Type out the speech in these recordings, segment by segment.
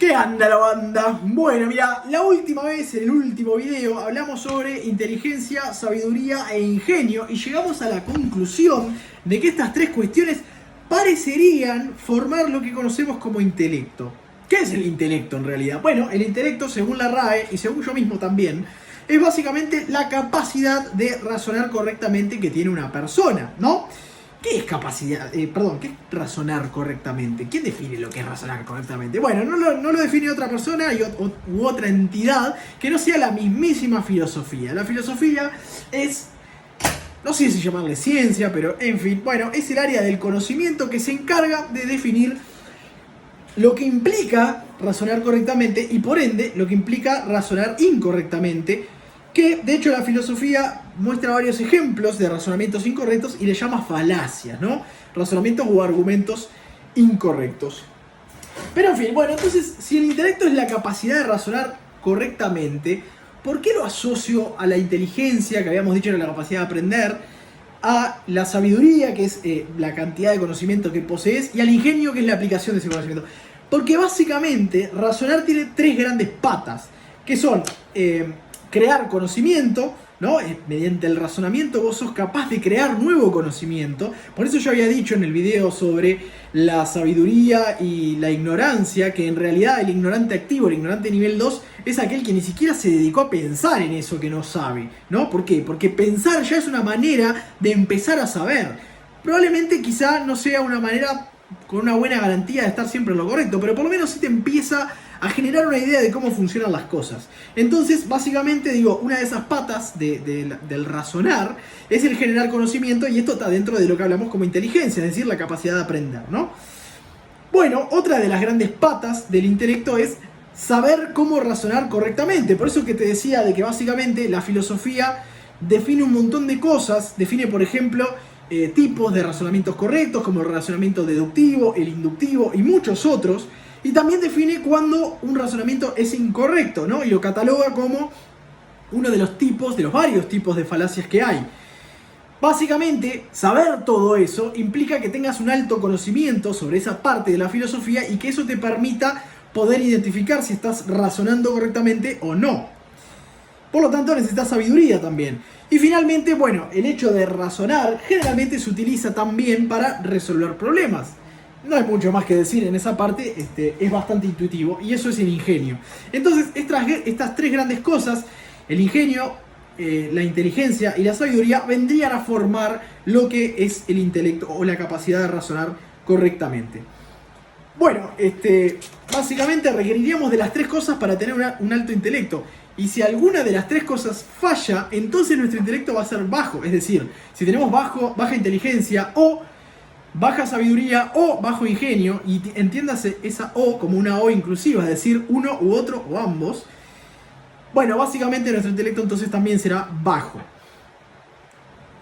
¿Qué anda la banda? Bueno, mira, la última vez, en el último video, hablamos sobre inteligencia, sabiduría e ingenio y llegamos a la conclusión de que estas tres cuestiones parecerían formar lo que conocemos como intelecto. ¿Qué es el intelecto en realidad? Bueno, el intelecto, según la RAE y según yo mismo también, es básicamente la capacidad de razonar correctamente que tiene una persona, ¿no? ¿Qué es capacidad? ¿Qué es razonar correctamente? ¿Quién define lo que es razonar correctamente? Bueno, no lo define otra persona u otra entidad que no sea la mismísima filosofía. La filosofía es, no sé si llamarle ciencia, pero en fin, bueno, es el área del conocimiento que se encarga de definir lo que implica razonar correctamente y por ende lo que implica razonar incorrectamente, que de hecho la filosofía muestra varios ejemplos de razonamientos incorrectos y le llama falacias, ¿no? Razonamientos o argumentos incorrectos. Pero en fin, bueno, entonces si el intelecto es la capacidad de razonar correctamente, ¿por qué lo asocio a la inteligencia, que habíamos dicho era la capacidad de aprender, a la sabiduría, que es la cantidad de conocimiento que posees, y al ingenio, que es la aplicación de ese conocimiento? Porque básicamente razonar tiene tres grandes patas, que son crear conocimiento, ¿no? Mediante el razonamiento vos sos capaz de crear nuevo conocimiento. Por eso yo había dicho en el video sobre la sabiduría y la ignorancia, que en realidad el ignorante activo, el ignorante nivel 2, es aquel que ni siquiera se dedicó a pensar en eso que no sabe, ¿no? ¿Por qué? Porque pensar ya es una manera de empezar a saber. Probablemente quizá no sea una manera con una buena garantía de estar siempre en lo correcto, pero por lo menos sí te empieza a generar una idea de cómo funcionan las cosas. Entonces, básicamente, digo, una de esas patas del razonar es el generar conocimiento, y esto está dentro de lo que hablamos como inteligencia, es decir, la capacidad de aprender, ¿no? Bueno, otra de las grandes patas del intelecto es saber cómo razonar correctamente. Por eso que te decía de que básicamente la filosofía define un montón de cosas, define, por ejemplo, tipos de razonamientos correctos, como el razonamiento deductivo, el inductivo y muchos otros. Y también define cuando un razonamiento es incorrecto, ¿no? Y lo cataloga como uno de los tipos, de los varios tipos de falacias que hay. Básicamente, saber todo eso implica que tengas un alto conocimiento sobre esa parte de la filosofía y que eso te permita poder identificar si estás razonando correctamente o no. Por lo tanto, necesitas sabiduría también. Y finalmente, bueno, el hecho de razonar generalmente se utiliza también para resolver problemas. No hay mucho más que decir en esa parte, es bastante intuitivo, y eso es el ingenio. Entonces, estas tres grandes cosas, el ingenio, la inteligencia y la sabiduría, vendrían a formar lo que es el intelecto o la capacidad de razonar correctamente. Bueno, básicamente requeriríamos de las tres cosas para tener un alto intelecto. Y si alguna de las tres cosas falla, entonces nuestro intelecto va a ser bajo. Es decir, si tenemos baja inteligencia o baja sabiduría o bajo ingenio, y entiéndase esa O como una O inclusiva, es decir, uno u otro o ambos, bueno, básicamente nuestro intelecto entonces también será bajo.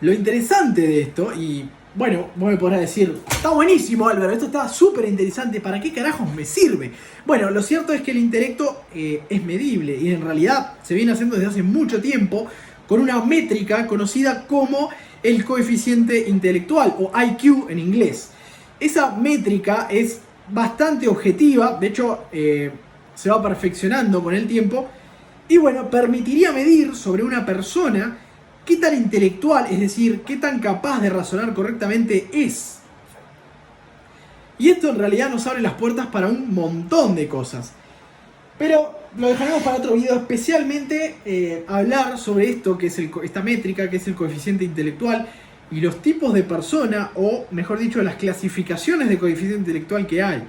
Lo interesante de esto, y bueno, vos me podrás decir, está buenísimo Álvaro, esto está súper interesante, ¿para qué carajos me sirve? Bueno, lo cierto es que el intelecto es medible, y en realidad se viene haciendo desde hace mucho tiempo con una métrica conocida como el coeficiente intelectual, o IQ en inglés. Esa métrica es bastante objetiva, de hecho se va perfeccionando con el tiempo, y bueno, permitiría medir sobre una persona qué tan intelectual, es decir, qué tan capaz de razonar correctamente es. Y esto en realidad nos abre las puertas para un montón de cosas. Pero lo dejaremos para otro video, especialmente hablar sobre esto, que es esta métrica, que es el coeficiente intelectual, y los tipos de persona, o mejor dicho, las clasificaciones de coeficiente intelectual que hay.